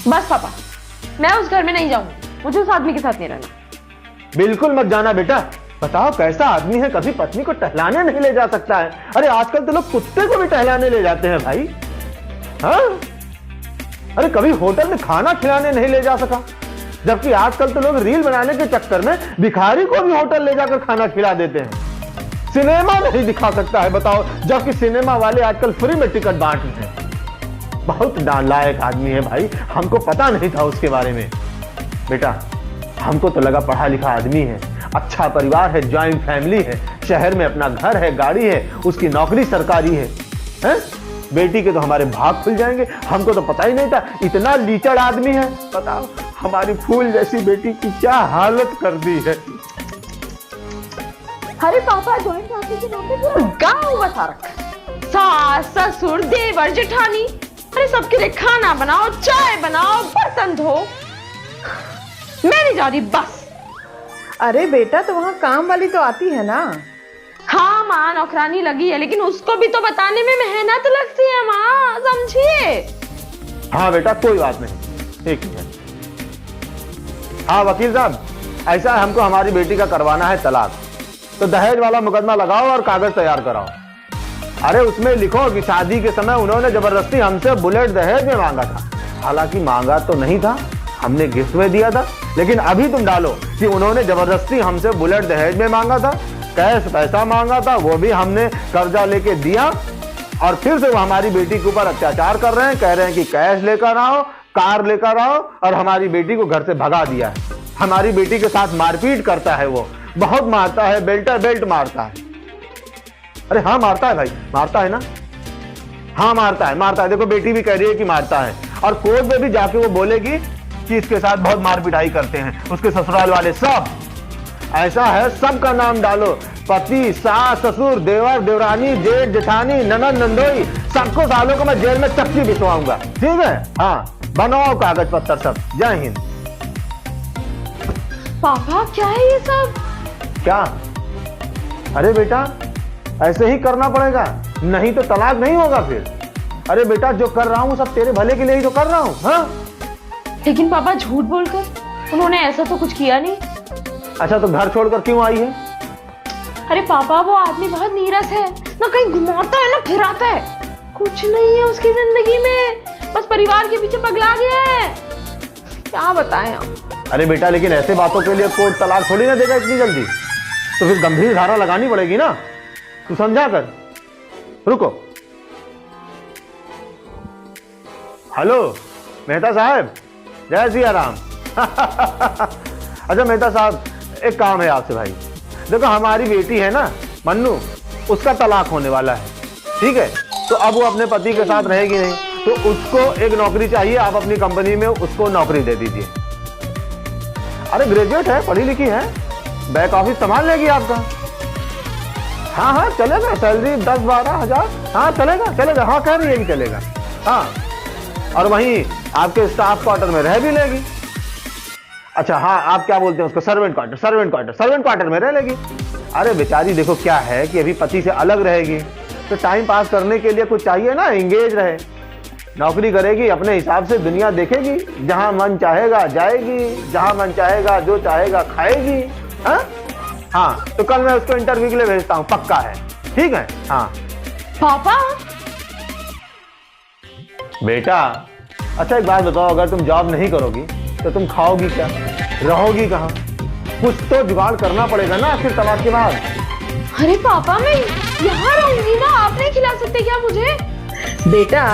बस पापा, मैं उस घर में नहीं जाऊंगी, मुझे उस आदमी के साथ नहीं रहना। बिल्कुल मत जाना बेटा। बताओ कैसा आदमी है, कभी पत्नी को टहलाने नहीं ले जा सकता है। अरे आजकल तो लोग कुत्ते को भी टहलाने ले जाते हैं भाई। हाँ, अरे कभी होटल में खाना खिलाने नहीं ले जा सका, जबकि आजकल तो लोग रील बनाने के चक्कर में भिखारी को भी होटल ले जाकर खाना खिला देते हैं। सिनेमा नहीं दिखा सकता है बताओ, जबकि सिनेमा वाले आजकल फ्री में टिकट बांट रहे हैं। बहुत नालायक आदमी है भाई, हमको पता नहीं था उसके बारे में। बेटा हमको तो लगा पढ़ा लिखा आदमी है, अच्छा परिवार है, जॉइंट फैमिली है, शहर में अपना घर है, गाड़ी है, उसकी नौकरी सरकारी है, हैं? बेटी के तो हमारे भाग खुल जाएंगे। हमको तो पता ही नहीं था इतना लीचड़ आदमी है। बताओ हमारी फूल जैसी बेटी की क्या हालत कर दी है। अरे पापा, जॉइंट फैमिली के नाम पे पूरा गांव बसा रखा है। सास, ससुर, देवर, जेठानी, अरे सबके लिए खाना बनाओ, चाय बनाओ, बर्तन धो। मैं नहीं जा रही बस। अरे बेटा, तो वहाँ काम वाली तो आती है ना। हाँ माँ, नौकरानी लगी है, लेकिन उसको भी तो बताने में मेहनत लगती है माँ, समझिए। हाँ बेटा कोई बात नहीं, ठीक है। हाँ वकील साहब, ऐसा है हमको हमारी बेटी का करवाना है तलाक, तो दहेज वाला मुकदमा लगाओ और कागज तैयार कराओ। अरे उसमें लिखो कि शादी के समय उन्होंने जबरदस्ती हमसे बुलेट दहेज में मांगा था। हालांकि मांगा तो नहीं था, हमने गिफ्ट में दिया था, लेकिन अभी तुम डालो कि उन्होंने जबरदस्ती हमसे बुलेट दहेज में मांगा था, कैश पैसा मांगा था, वो भी हमने कर्जा लेके दिया, और फिर से वो हमारी बेटी के ऊपर अत्याचार कर रहे हैं, कह रहे हैं कि कैश लेकर आओ, कार लेकर आओ, और हमारी बेटी को घर से भगा दिया है। हमारी बेटी के साथ मारपीट करता है, वो बहुत मारता है, बेल्ट मारता है। अरे हाँ मारता है भाई, मारता है ना। हाँ मारता है। देखो बेटी भी कह रही है कि मारता है, और कोर्ट में भी जाके वो बोलेगी कि इसके साथ बहुत मार पिटाई करते हैं उसके ससुराल वाले सब। ऐसा है, सबका नाम डालो, पति, सास, ससुर, देवर, देवरानी, जेठ, जेठानी, ननद, नंदोई, सबको सालों को मैं जेल में चक्की भिजवाऊंगा, ठीक है। हाँ बनाओ कागज पत्तर सब। जय हिंद। पापा क्या है ये सब? क्या? अरे बेटा ऐसे ही करना पड़ेगा, नहीं तो तलाक नहीं होगा फिर। अरे बेटा जो कर रहा हूं सब तेरे भले के लिए ही तो कर रहा हूं। हाँ लेकिन पापा झूठ बोलकर उन्होंने ऐसा तो कुछ किया नहीं। अच्छा तो घर छोड़कर क्यों आई है? अरे पापा वो आदमी बहुत नीरस है ना, कहीं घुमाता है ना फिराता है, कुछ नहीं है उसकी जिंदगी में, बस परिवार के पीछे पगला गया है। क्या बताएं हम। अरे बेटा लेकिन ऐसे बातों के लिए कोर्ट तलाक थोड़ी ना देगा इतनी जल्दी, तो फिर गंभीर धारा लगानी पड़ेगी ना, तू समझा कर। रुको, हेलो मेहता साहब, जय सिया राम। अच्छा मेहता साहब एक काम है आपसे भाई। देखो हमारी बेटी है ना मन्नू, उसका तलाक होने वाला है, ठीक है। तो अब वो अपने पति के साथ रहेगी नहीं, तो उसको एक नौकरी चाहिए, आप अपनी कंपनी में उसको नौकरी दे दीजिए। अरे ग्रेजुएट है, पढ़ी लिखी है, बैक ऑफिस संभाल लेगी आपका। हाँ हाँ चलेगा, सैलरी 10-12 हजार, हाँ चलेगा। हाँ कह रही है कि चलेगा। हाँ और वहीं आपके स्टाफ क्वार्टर में रह भी लेगी। अच्छा हाँ आप क्या बोलते हैं उसको, सर्वेंट क्वार्टर में रह लेगी। अरे बेचारी देखो क्या है कि अभी पति से अलग रहेगी, तो टाइम पास करने के लिए कुछ चाहिए ना, एंगेज रहे। नौकरी करेगी, अपने हिसाब से दुनिया देखेगी, जहां मन चाहेगा जाएगी, जहां मन चाहेगा जो चाहेगा खाएगी। हाँ तो कल मैं उसको इंटरव्यू के लिए भेजता हूँ, पक्का है, ठीक है। हाँ पापा। बेटा अच्छा एक बात बताओ, अगर तुम जॉब नहीं करोगी तो तुम खाओगी क्या, रहोगी कहाँ? कुछ तो जुगाड़ करना पड़ेगा ना आखिर तलाक के बाद। अरे पापा मैं यहाँ रहूंगी ना, आप नहीं खिला सकते क्या मुझे? बेटा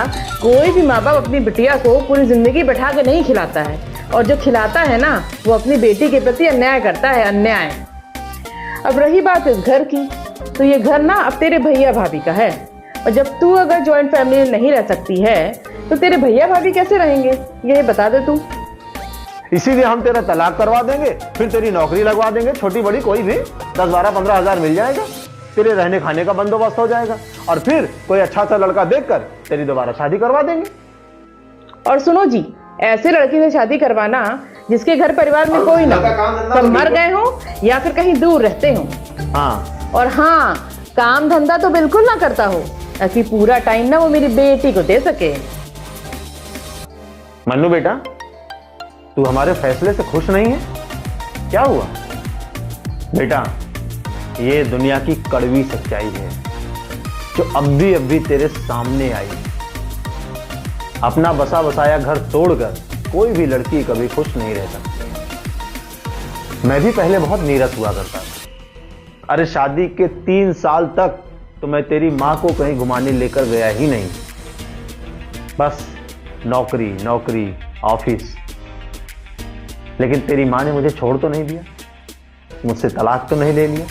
कोई भी माँ बाप अपनी बिटिया को पूरी जिंदगी बैठा के नहीं खिलाता है, और जो खिलाता है ना वो अपनी बेटी के प्रति अन्याय करता है, अन्याय। अब रही बात इस घर की, तो ये घर ना अब तेरे भैया भाभी का है, और जब तू अगर जॉइंट फैमिली में नहीं रह सकती है तो तेरे भैया भाभी कैसे रहेंगे, ये बता दे तू। इसीलिए हम तेरा तलाक करवा देंगे, फिर तेरी नौकरी लगवा देंगे, छोटी बड़ी कोई भी, 10-12-15 हजार मिल जाएगा, तेरे रहने खाने का बंदोबस्त हो जाएगा, और फिर कोई अच्छा सा लड़का देखकर तेरी दोबारा शादी करवा देंगे। और सुनो जी, ऐसे लड़की से शादी करवाना जिसके घर परिवार में कोई ना हो, सब मर गए हो या फिर कहीं दूर रहते हो। हाँ और हाँ काम धंधा तो बिल्कुल ना करता हो, ताकि पूरा टाइम ना वो मेरी बेटी को दे सके। मन्नू बेटा तू हमारे फैसले से खुश नहीं है? क्या हुआ? बेटा, ये दुनिया की कड़वी सच्चाई है जो अब भी तेरे सामने आई। अपना बसा बसाया घर तोड़कर कोई भी लड़की कभी खुश नहीं रह सकती। मैं भी पहले बहुत नीरस हुआ करता था। अरे शादी के 3 साल तक तो मैं तेरी मां को कहीं घुमाने लेकर गया ही नहीं। बस नौकरी नौकरी ऑफिस। लेकिन तेरी मां ने मुझे छोड़ तो नहीं दिया, मुझसे तलाक तो नहीं ले लिया,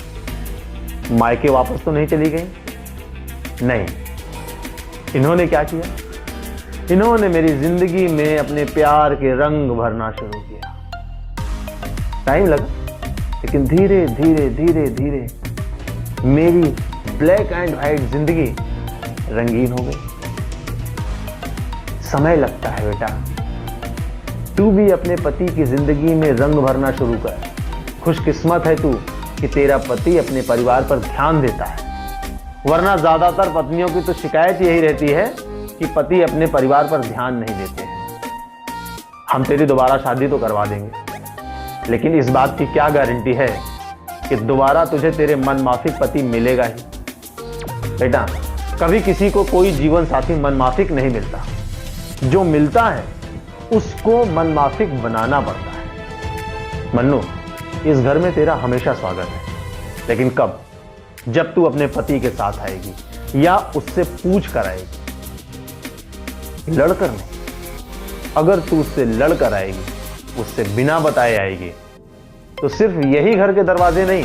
मायके वापस तो नहीं चली गई। नहीं, इन्होंने क्या किया? इन्होंने मेरी जिंदगी में अपने प्यार के रंग भरना शुरू किया। टाइम लगा, लेकिन धीरे धीरे धीरे धीरे मेरी ब्लैक एंड व्हाइट जिंदगी रंगीन हो गई। समय लगता है बेटा, तू भी अपने पति की जिंदगी में रंग भरना शुरू कर। खुशकिस्मत है तू कि तेरा पति अपने परिवार पर ध्यान देता है, वरना ज्यादातर पत्नियों की तो शिकायत यही रहती है कि पति अपने परिवार पर ध्यान नहीं देते हैं। हम तेरी दोबारा शादी तो करवा देंगे, लेकिन इस बात की क्या गारंटी है कि दोबारा तुझे तेरे मनमाफिक पति मिलेगा ही? बेटा, कभी किसी को कोई जीवन साथी मनमाफिक नहीं मिलता। जो मिलता है उसको मनमाफिक बनाना पड़ता है। मन्नू, इस घर में तेरा हमेशा स्वागत है, लेकिन कब? जब तू अपने पति के साथ आएगी या उससे पूछ कर आएगी, लड़कर नहीं। अगर तू उससे लड़कर आएगी, उससे बिना बताए आएगी, तो सिर्फ यही घर के दरवाजे नहीं,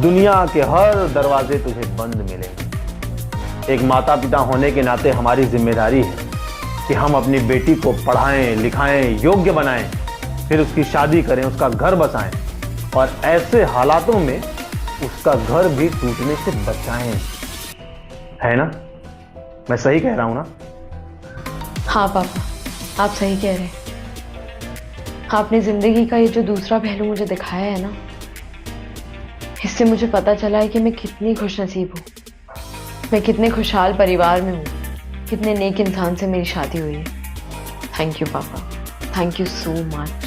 दुनिया के हर दरवाजे तुझे बंद मिलेंगे। एक माता पिता होने के नाते हमारी जिम्मेदारी है कि हम अपनी बेटी को पढ़ाएं, लिखाएं, योग्य बनाएं, फिर उसकी शादी करें, उसका घर बसाएं और ऐसे हालातों में उसका घर भी टूटने से बचाएं। है ना? मैं सही कह रहा हूं ना? हाँ पापा, आप सही कह रहे हैं। आपने जिंदगी का ये जो दूसरा पहलू मुझे दिखाया है ना, इससे मुझे पता चला है कि मैं कितनी खुशनसीब हूँ, मैं कितने खुशहाल परिवार में हूँ, कितने नेक इंसान से मेरी शादी हुई है। थैंक यू पापा, थैंक यू सो मच।